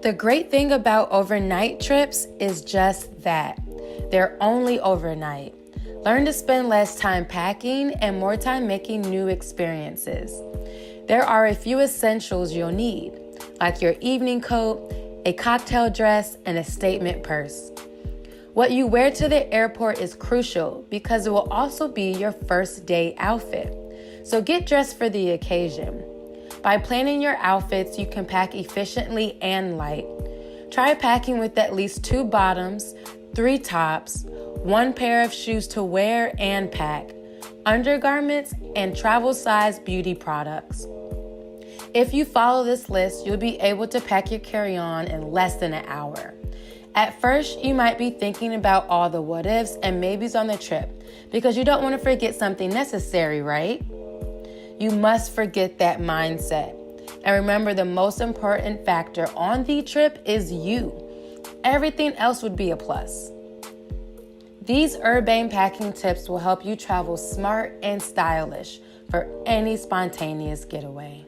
The great thing about overnight trips is just that. They're only overnight. Learn to spend less time packing and more time making new experiences. There are a few essentials you'll need, like your evening coat, a cocktail dress, and a statement purse. What you wear to the airport is crucial because it will also be your first day outfit. So get dressed for the occasion. By planning your outfits, you can pack efficiently and light. Try packing with at least 2 bottoms, 3 tops, 1 pair of shoes to wear and pack, undergarments, and travel-size beauty products. If you follow this list, you'll be able to pack your carry-on in less than an hour. At first, you might be thinking about all the what-ifs and maybes on the trip because you don't want to forget something necessary, right? You must forget that mindset. And remember, the most important factor on the trip is you. Everything else would be a plus. These urbane packing tips will help you travel smart and stylish for any spontaneous getaway.